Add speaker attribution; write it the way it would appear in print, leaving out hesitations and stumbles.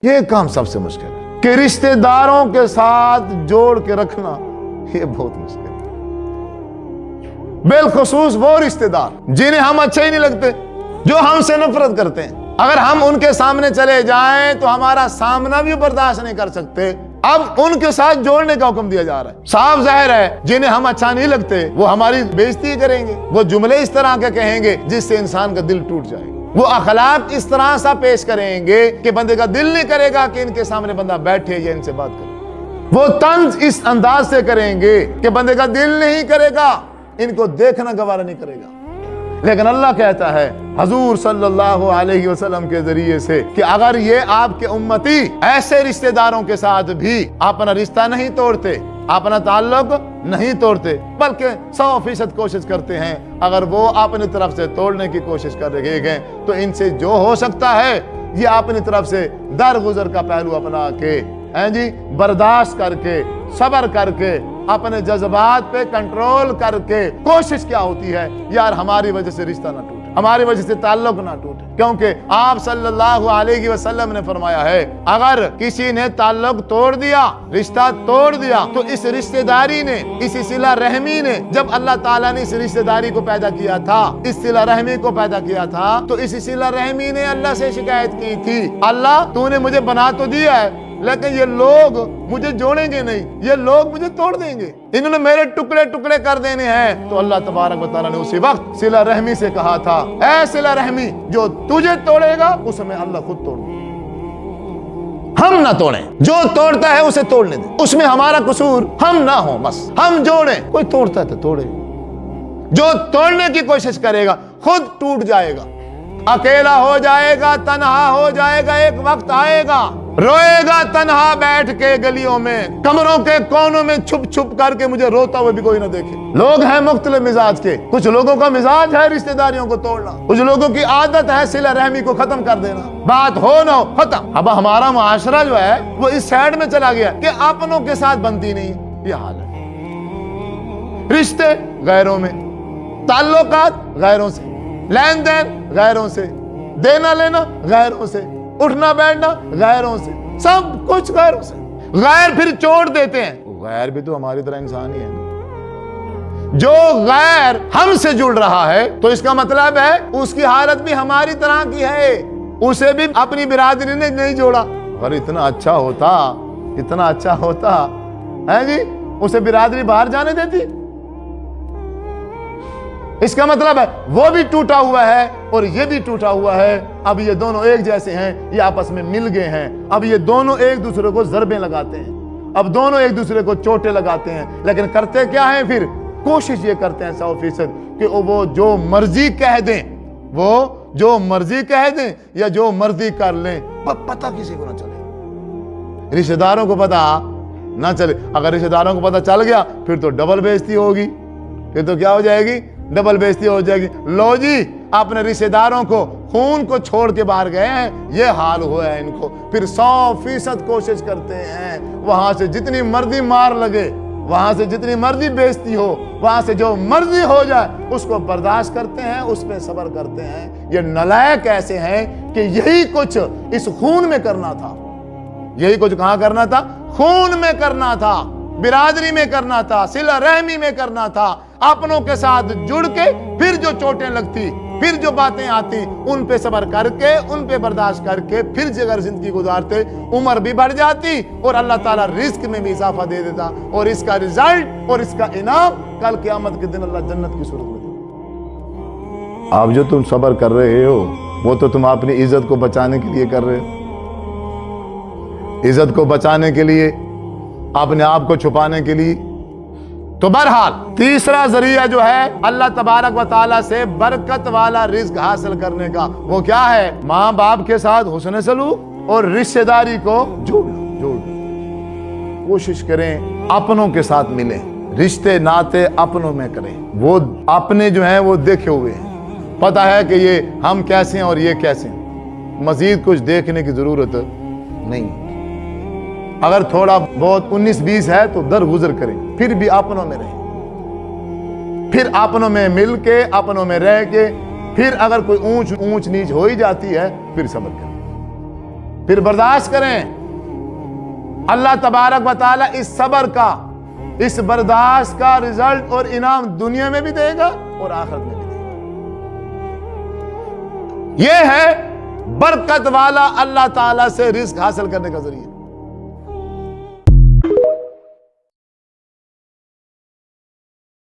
Speaker 1: یہ کام سب سے مشکل ہے کہ رشتہ داروں کے ساتھ جوڑ کے رکھنا، یہ بہت مشکل ہے، بالخصوص وہ رشتہ دار جنہیں ہم اچھے ہی نہیں لگتے، جو ہم سے نفرت کرتے ہیں۔ اگر ہم ان کے سامنے چلے جائیں تو ہمارا سامنا بھی برداشت نہیں کر سکتے، اب ان کے ساتھ جوڑنے کا حکم دیا جا رہا ہے۔ صاف ظاہر ہے جنہیں ہم اچھا نہیں لگتے وہ ہماری بےعزتی کریں گے، وہ جملے اس طرح کے کہیں گے جس سے انسان کا دل ٹوٹ جائے گا، وہ اخلاق اس طرح سا پیش کریں گے کہ بندے کا دل نہیں کرے گا کہ ان کے سامنے بندہ بیٹھے یا ان سے بات کرے، وہ طنز اس انداز سے کریں گے کہ بندے کا دل نہیں کرے گا، ان کو دیکھنا گوارا نہیں کرے گا۔ لیکن اللہ کہتا ہے حضور صلی اللہ علیہ وسلم کے ذریعے سے کہ اگر یہ آپ کے امتی ایسے رشتہ داروں کے ساتھ بھی اپنا رشتہ نہیں توڑتے، اپنا تعلق نہیں توڑتے، بلکہ 100% کوشش کرتے ہیں، اگر وہ اپنی طرف سے توڑنے کی کوشش کر رہے ہیں تو ان سے جو ہو سکتا ہے یہ اپنی طرف سے درگزر کا پہلو اپنا کے برداشت کر کے، صبر کر کے، اپنے جذبات پہ کنٹرول کر کے کوشش کیا ہوتی ہے یار ہماری وجہ سے رشتہ نہ ٹوٹے، ہماری وجہ سے تعلق نہ ٹوٹے، کیونکہ آپ صلی اللہ علیہ وسلم نے فرمایا ہے اگر کسی نے تعلق توڑ دیا، رشتہ توڑ دیا، تو اس رشتہ داری نے، اس صلہ رحمی نے، جب اللہ تعالیٰ نے اس رشتہ داری کو پیدا کیا تھا، اس صلہ رحمی کو پیدا کیا تھا، تو اس صلہ رحمی نے اللہ سے شکایت کی تھی، اللہ تو نے مجھے بنا تو دیا ہے لیکن یہ لوگ مجھے جوڑیں گے نہیں، یہ لوگ مجھے توڑ دیں گے، انہوں نے میرے ٹکڑے ٹکڑے کر دینے ہیں۔ تو اللہ تبارک و تعالیٰ نے اسی وقت صلہ رحمی سے کہا تھا اے صلہ رحمی جو تجھے توڑے گا اس میں اللہ خود توڑ دے، ہم نہ توڑیں، جو توڑتا ہے اسے توڑنے دیں، اس میں ہمارا قصور ہم نہ ہوں، بس ہم جوڑیں، کوئی توڑتا ہے تو توڑے، جو توڑنے کی کوشش کرے گا خود ٹوٹ جائے گا، اکیلا ہو جائے گا، تنہا ہو جائے گا، ایک وقت آئے گا روئے گا تنہا بیٹھ کے گلیوں میں، کمروں کے کونوں میں چھپ چھپ کر کے مجھے روتا ہوا بھی کوئی نہ دیکھے۔ لوگ ہیں مختلف مزاج کے، کچھ لوگوں کا مزاج ہے رشتہ داریوں کو توڑنا، کچھ لوگوں کی عادت ہے صلہ رحمی کو ختم کر دینا، بات ہو نہ ہو ختم۔ اب ہمارا معاشرہ جو ہے وہ اس سائڈ میں چلا گیا کہ اپنوں کے ساتھ بنتی نہیں، یہ حال ہے، رشتے غیروں میں، تعلقات غیروں سے، لین دین غیروں سے، دینا لینا غیروں سے، اٹھنا بیٹھنا غیروں سے، سب کچھ غیروں سے۔ غیر پھر چھوڑ دیتے ہیں، غیر بھی تو ہماری طرح انسان ہی ہے، جو غیر ہم سے جڑ رہا ہے تو اس کا مطلب ہے اس کی حالت بھی ہماری طرح کی ہے، اسے بھی اپنی برادری نے نہیں جوڑا، اور اتنا اچھا ہوتا ہے جی اسے برادری باہر جانے دیتی، اس کا مطلب ہے وہ بھی ٹوٹا ہوا ہے اور یہ بھی ٹوٹا ہوا ہے، اب یہ دونوں ایک جیسے ہیں، یہ آپس میں مل گئے ہیں، اب یہ دونوں ایک دوسرے کو ضربیں لگاتے ہیں، اب دونوں ایک دوسرے کو چوٹیں لگاتے ہیں، لیکن کرتے کیا ہیں پھر؟ کوشش یہ کرتے ہیں 100% کہ وہ جو مرضی کہہ دیں، وہ جو مرضی کہہ دیں یا جو مرضی کر لیں، پتہ کسی کو نہ چلے، رشتہ داروں کو پتہ نہ چلے۔ اگر رشتہ داروں کو پتہ چل گیا پھر تو ڈبل بےعزتی ہوگی، پھر تو کیا ہو جائے گی؟ ڈبل بےعزتی ہو جائے گی۔ لو جی اپنے رشتہ داروں کو خون کو چھوڑ کے باہر گئے ہیں، یہ حال ہوا ہے ان کو، پھر 100% کوشش کرتے ہیں وہاں سے جتنی مرضی مار لگے، وہاں سے جتنی مرضی بےعزتی ہو، وہاں سے جو مرضی ہو جائے اس کو برداشت کرتے ہیں، اس پہ صبر کرتے ہیں۔ یہ نالائق ایسے ہیں کہ یہی کچھ اس خون میں کرنا تھا، یہی کچھ کہاں کرنا تھا؟ خون میں کرنا تھا، برادری میں کرنا تھا، صلہ رحمی میں کرنا تھا، اپنوں کے ساتھ جڑ کے پھر جو چوٹیں لگتی، پھر جو باتیں آتی ان پہ صبر کر کے، ان پہ برداشت کر کے پھر اگر زندگی گزارتے، عمر بھی بڑھ جاتی اور اللہ تعالیٰ رزق میں بھی اضافہ دے دیتا، اور اس کا رزلٹ اور اس کا انعام کل قیامت کے دن اللہ جنت کی صورت میں دے۔ اب جو تم صبر کر رہے ہو وہ تو تم اپنی عزت کو بچانے کے لیے کر رہے ہو، عزت کو بچانے کے لیے، اپنے آپ کو چھپانے کے لیے۔ تو بہرحال تیسرا ذریعہ جو ہے اللہ تبارک و تعالیٰ سے برکت والا رزق حاصل کرنے کا، وہ کیا ہے؟ ماں باپ کے ساتھ حسن سلوک اور رشتہ داری کو جوڑ کوشش کریں، اپنوں کے ساتھ ملیں، رشتے ناتے اپنوں میں کریں، وہ اپنے جو ہیں وہ دیکھے ہوئے ہیں، پتہ ہے کہ یہ ہم کیسے ہیں اور یہ کیسے ہیں، مزید کچھ دیکھنے کی ضرورت نہیں۔ اگر تھوڑا بہت 19-20 ہے تو درگزر کریں، پھر بھی اپنوں میں رہیں، پھر اپنوں میں مل کے، اپنوں میں رہ کے، پھر اگر کوئی اونچ نیچ ہو ہی جاتی ہے پھر صبر کریں۔ پھر برداشت کریں. اللہ تبارک و تعالیٰ اس صبر کا، اس برداشت کا رزلٹ اور انعام دنیا میں بھی دے گا اور آخرت میں بھی دے گا. یہ ہے برکت والا اللہ تعالیٰ سے رزق حاصل کرنے کا ذریعہ.